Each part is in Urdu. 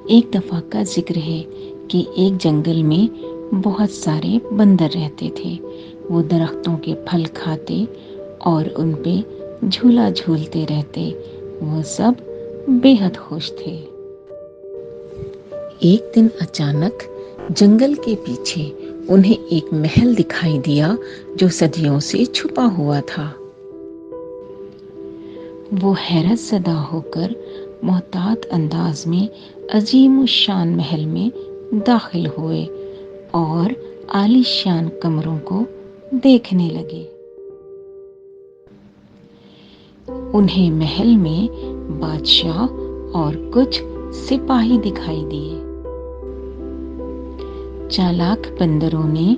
ایک دفعہ کا ذکر ہے کہ ایک جنگل میں بہت سارے بندر رہتے تھے۔ وہ درختوں کے پھل کھاتے اور ان پہ جھولا جھولتے رہتے۔ وہ سب بے حد خوش تھے۔ ایک دن اچانک جنگل کے پیچھے انہیں ایک محل دکھائی دیا جو صدیوں سے چھپا ہوا تھا۔ وہ حیرت زدہ ہو کر محتاط انداز میں عظیم الشان محل میں داخل ہوئے اور عالی شان کمروں کو دیکھنے لگے۔ انہیں محل میں بادشاہ اور کچھ سپاہی دکھائی دیے۔ چالاک بندروں نے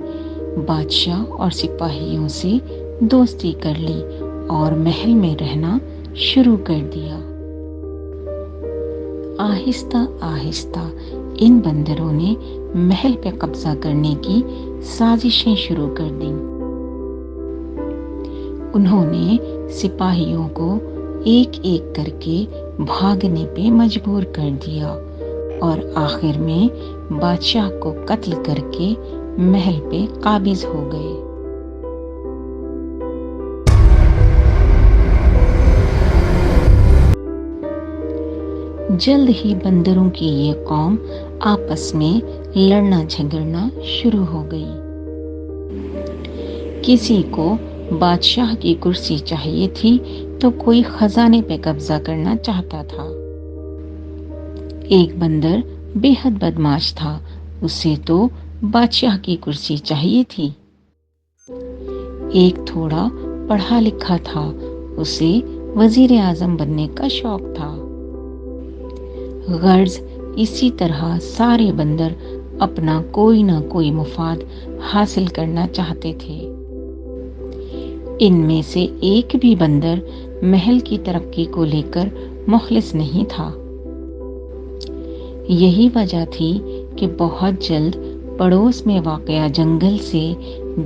بادشاہ اور سپاہیوں سے دوستی کر لی اور محل میں رہنا شروع کر دیا۔ آہستہ آہستہ ان بندروں نے محل پہ قبضہ کرنے کی سازشیں شروع کر دیں۔ انہوں نے سپاہیوں کو ایک ایک کر کے بھاگنے پہ مجبور کر دیا اور آخر میں بادشاہ کو قتل کر کے محل پہ قابض ہو گئے۔ جلد ہی بندروں کی یہ قوم آپس میں لڑنا جھگڑنا شروع ہو گئی۔ کسی کو بادشاہ کی کرسی چاہیے تھی تو کوئی خزانے پہ قبضہ کرنا چاہتا تھا۔ ایک بندر بے حد بدمعاش تھا، اسے تو بادشاہ کی کرسی چاہیے تھی۔ ایک تھوڑا پڑھا لکھا تھا، اسے وزیر اعظم بننے کا شوق تھا۔ غرض اسی طرح سارے بندر اپنا کوئی نہ کوئی مفاد حاصل کرنا چاہتے تھے۔ ان میں سے ایک بھی بندر محل کی ترقی کو لے کر مخلص نہیں تھا۔ یہی وجہ تھی کہ بہت جلد پڑوس میں واقع جنگل سے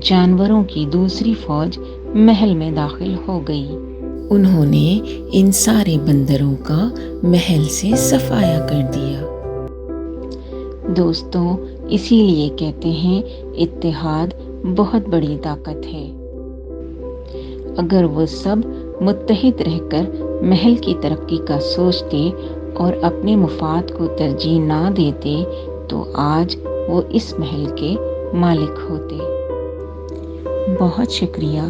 جانوروں کی دوسری فوج محل میں داخل ہو گئی۔ انہوں نے ان سارے بندروں کا محل سے صفایا کر دیا۔ دوستوں، اسی لیے کہتے ہیں اتحاد بہت بڑی طاقت ہے۔ اگر وہ سب متحد رہ کر محل کی ترقی کا سوچتے اور اپنے مفاد کو ترجیح نہ دیتے تو آج وہ اس محل کے مالک ہوتے۔ بہت شکریہ۔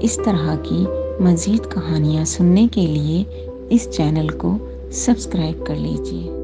اس طرح کی مزید کہانیاں سننے کے لیے اس چینل کو سبسکرائب کر لیجیے۔